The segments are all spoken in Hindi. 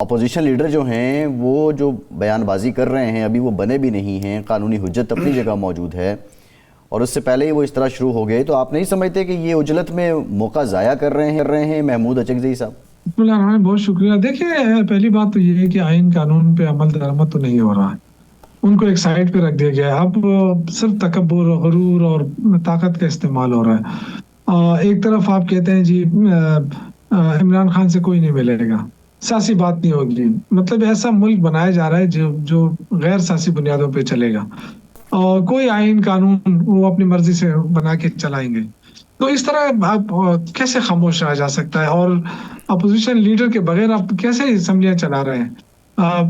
अपोजिशन लीडर जो हैं वो जो बयानबाजी कर रहे हैं अभी वो बने भी नहीं हैं, कानूनी हुज्जत अपनी जगह मौजूद है और उससे पहले ही वो इस तरह शुरू हो गए, तो आप नहीं समझते कि ये उजलत में मौका ज़ाया कर रहे हैं महमूद अचकज़ई साहब? बहुत शुक्रिया। देखिए, पहली बात तो ये है कि आइन कानून पे अमल दरामद तो नहीं हो रहा है, उनको एक साइड पे रख दिया गया है। अब सिर्फ तकब्बुर, गुरूर और ताकत का इस्तेमाल हो रहा है। एक तरफ आप कहते हैं जी इमरान खान से कोई नहीं मिलेगा, सियासी बात नहीं होगी, मतलब ऐसा मुल्क बनाया जा रहा है जो गैर सियासी बुनियादों पे चलेगा और कोई आइन कानून वो अपनी मर्जी से बना के चलाएंगे। तो इस तरह आप कैसे खामोश रहा जा सकता है? और अपोजिशन लीडर के बगैर आप कैसे असम्बलियां चला रहे हैं,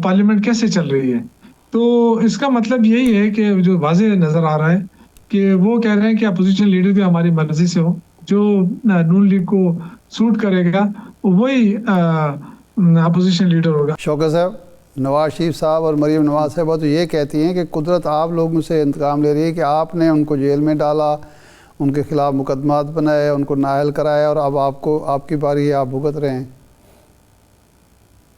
पार्लियामेंट कैसे चल रही है? तो इसका मतलब यही है कि जो वाज़ेह नजर आ रहा है कि वो कह रहे हैं कि अपोजिशन लीडर भी हमारी मर्जी से हो, जो नून लीग को सूट करेगा वही अपोजिशन लीडर होगा। शौकत साहब, नवाज शरीफ साहब और मरीम नवाज साहब तो ये कहती हैं कि कुदरत आप लोगों से इंतकाम ले रही है कि आपने उनको जेल में डाला, उनके खिलाफ मुकदमात बनाए, उनको नाअहल कराया और अब आपकी बारी है, आप भुगत रहे हैं।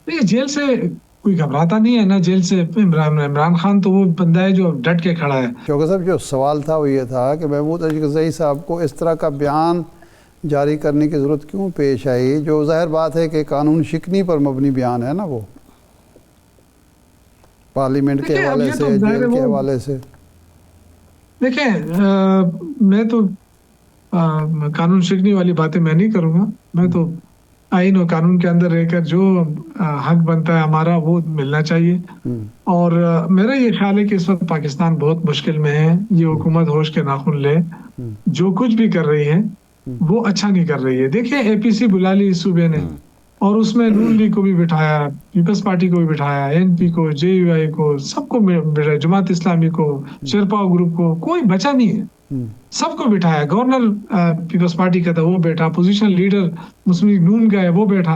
देखिए, जेल से कोई घबराता नहीं है ना, जेल से इमरान खान तो वो बंदा है जो डट के खड़ा है। शौकत साहब, जो सवाल था वो ये था कि महमूद अचकज़ई साहब को इस तरह का बयान जारी करने की ज़रूरत क्यों पेश आई, जो ज़ाहिर बात है कि कानून शिकनी पर मबनी बयान है ना, वो पार्लियामेंट के हवाले से, जेल के हवाले से। देखें, मैं तो कानून शिकनी वाली बातें मैं नहीं करूंगा। मैं तो आइन और कानून के अंदर रहकर जो हक बनता है हमारा वो मिलना चाहिए। और मेरा ये ख्याल है कि इस वक्त पाकिस्तान बहुत मुश्किल में है। ये हुकूमत होश के नाखून ले, जो कुछ भी कर रही है वो अच्छा नहीं कर रही है। देखिए, एपीसी बुला ली इस सूबे ने और उसमें नून लीग को भी बिठाया, पीपल्स पार्टी को भी बिठाया, एनपी को, जेयूआई को, सबको बिठाया, जमात इस्लामी को, शेरपा ग्रुप को, कोई बचा नहीं है, सबको बिठाया। गवर्नर पीपल्स पार्टी का था वो बैठा, पोजीशन लीडर मुस्लिम लीग नून का है वो बैठा।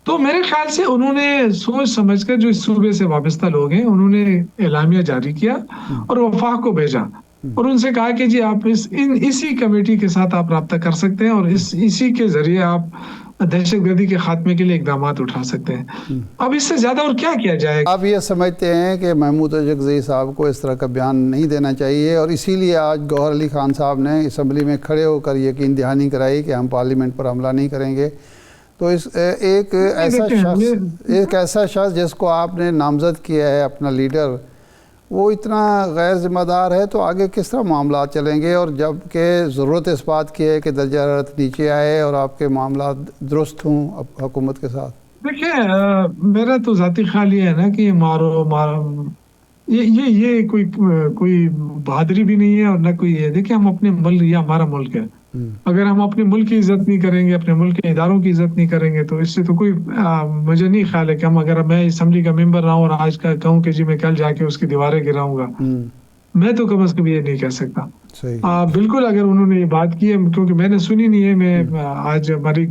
तो मेरे ख्याल से उन्होंने सोच समझकर जो इस सूबे से वाबस्ता लोग हैं उन्होंने एलामिया जारी किया और वफाक को भेजा और उनसे कहा कि जी आप इसी कमेटी के साथ आप राब्ता कर सकते हैं और इसी के जरिए आप दहशतगर्दी के खात्मे के लिए इकदाम उठा सकते हैं। अब इससे ज्यादा और क्या किया जाएगा? आप ये समझते हैं कि महमूद अचकज़ई साहब को इस तरह का बयान नहीं देना चाहिए और इसीलिए आज गौहर अली खान साहब ने असम्बली में खड़े होकर यकीन दहानी कराई कि हम पार्लियामेंट पर हमला नहीं करेंगे। तो एक ऐसा शख्स जिसको आपने नामजद किया है अपना लीडर, वो इतना गैर ज़िम्मेदार है, तो आगे किस तरह मामला चलेंगे? और जबकि ज़रूरत इस बात की है कि दर्जा हरारत नीचे आए और आपके मामला दुरुस्त हों हुकूमत के साथ। देखिए, मेरा तो ज़ाती ख्याल ये है ना कि मारो ये कोई बहादुरी भी नहीं है और न कोई है। देखिए, हम अपने मुल्क, ये हमारा मुल्क है, अगर हम अपने मुल्क की इज्जत नहीं करेंगे, अपने मुल्क के इदारों की इज्जत नहीं करेंगे तो इससे तो कोई मुझे नहीं ख्याल है कि हम, अगर मैं असम्बली का मेंबर रहा हूँ और आज का कहूँ कि जी मैं कल जाके उसकी दीवारें गिराऊंगा, मैं तो कम से कम ये नहीं कह सकता। बिल्कुल, अगर उन्होंने ये बात की है, क्योंकि मैंने सुनी नहीं है, मैं आज हमारी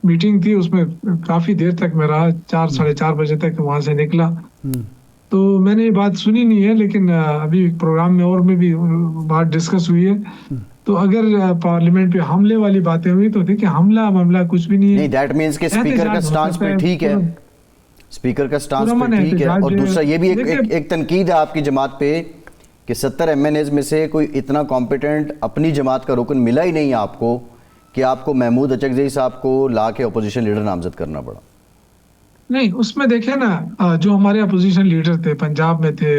मीटिंग थी उसमें काफी देर तक मैं रहा, 4 साढ़े 4 बजे तक वहां से निकला, तो मैंने ये बात सुनी नहीं है। लेकिन अभी प्रोग्राम में और में भी बात डिस्कस हुई है। तो अगर पार्लियामेंट पे हमले वाली बातें हुई तो देखिए, मामला कुछ भी नहीं है। दैट मींस कि स्पीकर का स्टांस पे ठीक है, स्पीकर का स्टांस पे ठीक है। और दूसरा ये भी एक तनकीद है आपकी जमात पे कि 70 MNAs में से कोई इतना कॉम्पिटेंट अपनी जमात का रुकन मिला ही नहीं आपको कि आपको महमूद अचकज़ई साहब को ला के अपोजिशन लीडर नामजद करना पड़ा। नहीं, उसमें देखे ना, जो हमारे अपोजिशन लीडर थे, पंजाब में थे,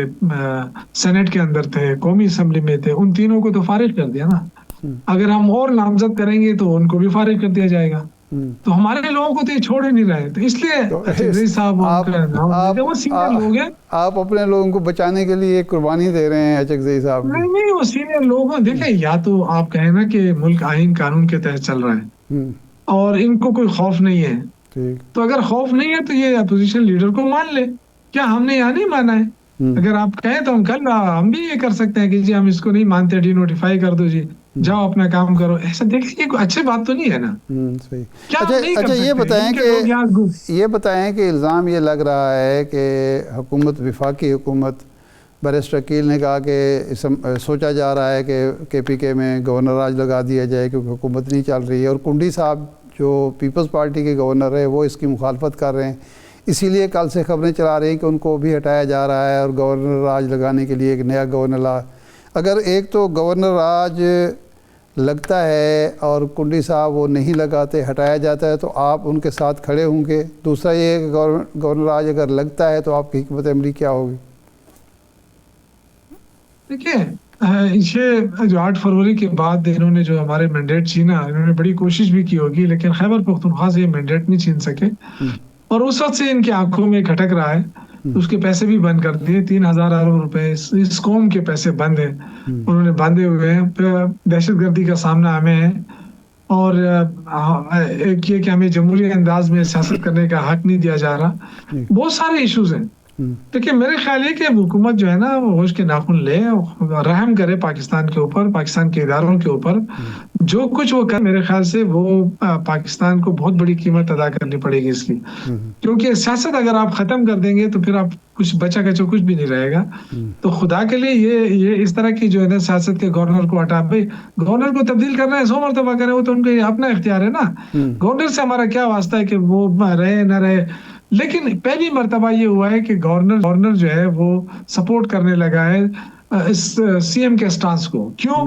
सेनेट के अंदर थे, कौमी असम्बली में थे, उन तीनों को तो फारिग कर दिया ना। अगर हम और नामजद करेंगे तो उनको भी फारिग कर दिया जाएगा। तो हमारे लोगों को तो ये छोड़ ही नहीं रहे, तो इसलिए अचकज़ई साहब वो सीनियर लोग हैं। आप अपने लोगों को बचाने के लिए कुर्बानी दे रहे हैं अचकज़ई साहब। नहीं, वो सीनियर लोग हैं। देखिए, या तो आप कहें ना कि मुल्क आइन कानून के तहत चल रहा है और इनको कोई खौफ नहीं है, तो अगर खौफ नहीं है तो ये अपोजिशन लीडर को मान ले। क्या हमने यहाँ नहीं माना है? अगर आप कहें तो हम भी ये कर सकते हैं कि जी हम इसको नहीं मानते, डिनोटिफाई कर दो जी, जाओ अपना काम करो। ऐसा देखिए, कोई अच्छी बात तो नहीं है ना। सही। अच्छा, ये बताएं कि इल्ज़ाम ये लग रहा है कि हुकूमत, वफाकी हुकूमत, बैरिस्टर अकील ने कहा कि सोचा जा रहा है कि KPK में गवर्नर राज लगा दिया जाए क्योंकि हुकूमत नहीं चल रही है, और कुंडी साहब जो पीपल्स पार्टी के गवर्नर है वो इसकी मुखालफत कर रहे हैं। इसीलिए कल से खबरें चला रही कि उनको भी हटाया जा रहा है और गवर्नर राज लगाने के लिए एक नया गवर्नर अगर एक तो गवर्नर राज लगता है और कुंडी साहब वो नहीं लगाते, हटाया जाता है, तो आप उनके साथ खड़े होंगे। दूसरा ये है कि गवर्नर राज अगर लगता है तो आपकी हिकमत अमली क्या होगी? देखिए, ये जो 8 फरवरी के बाद इन्होंने जो हमारे मैंडेट छीना, इन्होंने बड़ी कोशिश भी की होगी, लेकिन खैबर पख्तूनख्वा से ये मैंडेट नहीं छीन सके। और उस वक्त से इनकी आंखों में खटक रहा है, उसके पैसे भी बंद कर दिए। 3000 अरब रुपए इस कौम के पैसे बंद हैं, उन्होंने बांधे हुए हैं। दहशतगर्दी का सामना हमें है, और एक ये कि हमें जमहूरी अंदाज में सियासत करने का हक नहीं दिया जा रहा। बहुत सारे इश्यूज हैं। देखिए, मेरे ख्याल है कि हुकूमत जो है ना, वो होश के नाखून ले, रहम करे पाकिस्तान के ऊपर, पाकिस्तान के इदारों के ऊपर। जो कुछ वो कर, मेरे ख्याल से वो पाकिस्तान को बहुत बड़ी कीमत अदा करनी पड़ेगी इसकी। क्योंकि सियासत अगर आप खत्म कर देंगे तो फिर आप कुछ बचा कचा कुछ भी नहीं रहेगा। तो खुदा के लिए ये इस तरह की जो है ना सियासत के गवर्नर को हटा, भाई गवर्नर को तब्दील करना है 100 मरतबा करें, वो तो उनका अपना इख्तियार है ना। गवर्नर से हमारा क्या वास्ता है कि वो रहे ना रहे। लेकिन पहली मर्तबा ये हुआ है कि गवर्नर जो है वो सपोर्ट करने लगा है इस सीएम के स्टांस को। क्यों?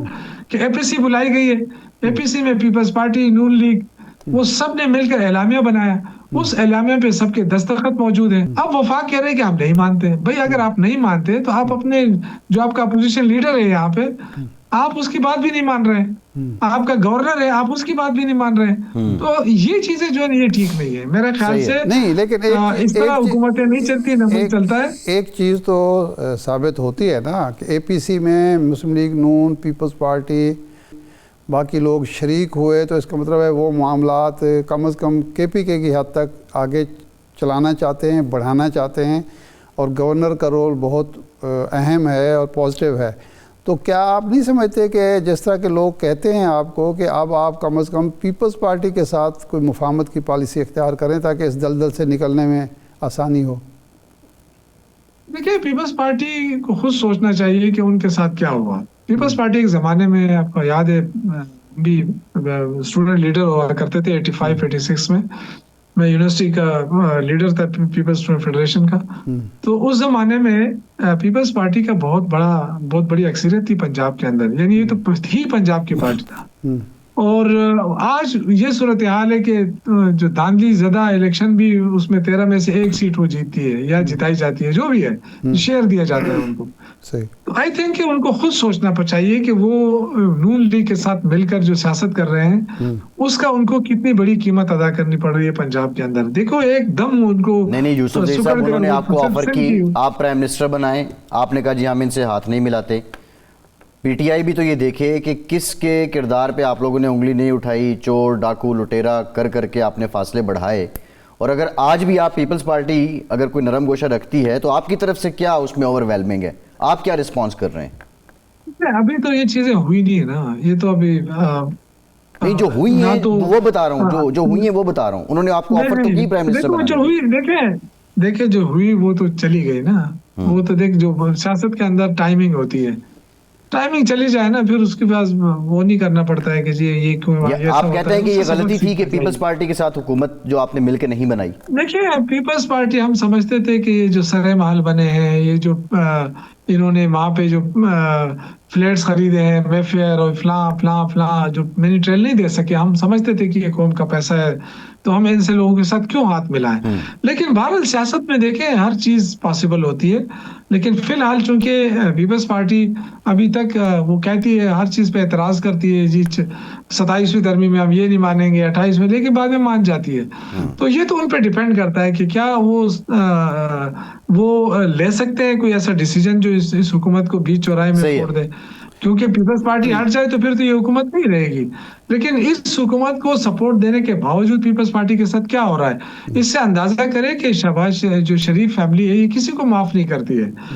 कि एपीसी बुलाई गई है, एपीसी में पीपल्स पार्टी, नून लीग, वो सब ने मिलकर एलामिया बनाया। उस एलामिया पे सबके दस्तखत मौजूद हैं। अब वफाक कह रहे हैं कि आप नहीं मानते। भाई अगर आप नहीं मानते तो आप अपने जो आपका अपोजिशन लीडर है यहाँ पे, आप उसकी बात भी नहीं मान रहे हैं। आपका गवर्नर है, आप उसकी बात भी नहीं मान रहे हैं। तो ये चीजें जो है ये ठीक नहीं है मेरे ख्याल से। नहीं, लेकिन इस तरह हुकूमतें नहीं चलती, ना मुल्क चलता है। एक चीज़ तो साबित होती है ना कि एपीसी में मुस्लिम लीग नून, पीपल्स पार्टी, बाकी लोग शरीक हुए, तो इसका मतलब है वो मामलात कम से कम केपीके की हद तक आगे चलाना चाहते हैं, बढ़ाना चाहते हैं, और गवर्नर का रोल बहुत अहम है और पॉजिटिव है। तो क्या आप नहीं समझते कि जिस तरह के लोग कहते हैं आपको कि अब आप कम से कम पीपल्स पार्टी के साथ कोई मुफाहमत की पॉलिसी इख्तियार करें ताकि इस दलदल से निकलने में आसानी हो? देखिए, पीपल्स पार्टी को खुद सोचना चाहिए कि उनके साथ क्या हुआ। पीपल्स पार्टी एक ज़माने में, आपको याद है, भी स्टूडेंट लीडर हुआ करते थे 85-86 में। मैं यूनिवर्सिटी का लीडर था पीपल्स स्टूडेंट फेडरेशन का। तो उस जमाने में पीपल्स पार्टी का बहुत बड़ी अक्सरियत थी पंजाब के अंदर, यानी ये तो ही पंजाब की पार्टी था। और आज ये सूरत हाल है कि जो धांधली ज़दा इलेक्शन भी, उसमें 13 में से 1 सीट वो जीतती है या जिताई जाती है, जो भी है, शेयर दिया जाता है उनको। तो आई थिंक कि उनको खुद सोचना चाहिए कि वो नून लीग के साथ मिलकर जो सियासत कर रहे हैं, उसका उनको कितनी बड़ी कीमत अदा करनी पड़ रही है पंजाब के अंदर। देखो, एकदम उनको नहीं यूसुफ जई साहब, उन्होंने आपको ऑफर की, आप प्राइम मिनिस्टर बनाए, आपने कहा जी हम इनसे हाथ नहीं मिलाते। पीटीआई भी तो ये देखे कि किसके किरदार पे आप लोगों ने उंगली नहीं उठाई, चोर डाकू लुटेरा कर करके आपने फासले बढ़ाए। और अगर आज भी आप पीपल्स पार्टी अगर कोई नरम गोशा रखती है तो आपकी तरफ से क्या उसमें ओवरवेलमिंग है? आप क्या रिस्पॉन्स कर रहे हैं? अभी तो ये चीजें हुई नहीं है ना, ये तो अभी नहीं, जो हुई है तो वो बता रहा हूँ, जो हुई है वो बता रहा हूँ। उन्होंने आपको ऑफर तो की प्राइम मिनिस्टर बनाने। जो हुई, देखे जो हुई वो तो चली गई ना। वो तो देख, जो सियासत के अंदर टाइमिंग होती है, टाइमिंग चली जाए ना, फिर उसके बाद वो नहीं करना पड़ता है कि जी ये क्यों। आप कहते हैं कि ये गलती थी कि पीपल्स पार्टी के साथ हुकूमत जो आपने मिलकर नहीं बनाई? देखिए, पीपल्स पार्टी हम समझते थे कि ये जो सरे महल बने हैं, ये जो इन्होंने वहाँ पे जो फ्लैट्स खरीदे हैं, मेफेयर और फलां जो मिनी ट्रेल नहीं दे सके, हम समझते थे कि ये कौन का पैसा है, तो हम ऐसे लोगों के साथ क्यों हाथ मिलाएं। लेकिन बहरहाल सियासत में देखें, हर चीज पॉसिबल होती है। लेकिन फिलहाल चूंकि पीपल्स पार्टी अभी तक वो कहती है, हर चीज पे एतराज करती है, जी 27वीं तरमीम में हम ये नहीं मानेंगे, 28 में, लेकिन बाद में मान जाती है। तो ये तो उन पर डिपेंड करता है कि क्या वो ले सकते हैं कोई ऐसा डिसीजन जो इस हुकूमत को बीच चौराहे में छोड़ दे। क्योंकि पीपल्स पार्टी हट जाए तो फिर तो ये हुकूमत नहीं रहेगी। लेकिन इस हुकूमत को सपोर्ट देने के बावजूद पीपल्स पार्टी के साथ क्या हो रहा है, इससे अंदाजा करें कि शहबाज जो शरीफ फैमिली है, ये किसी को माफ नहीं करती है।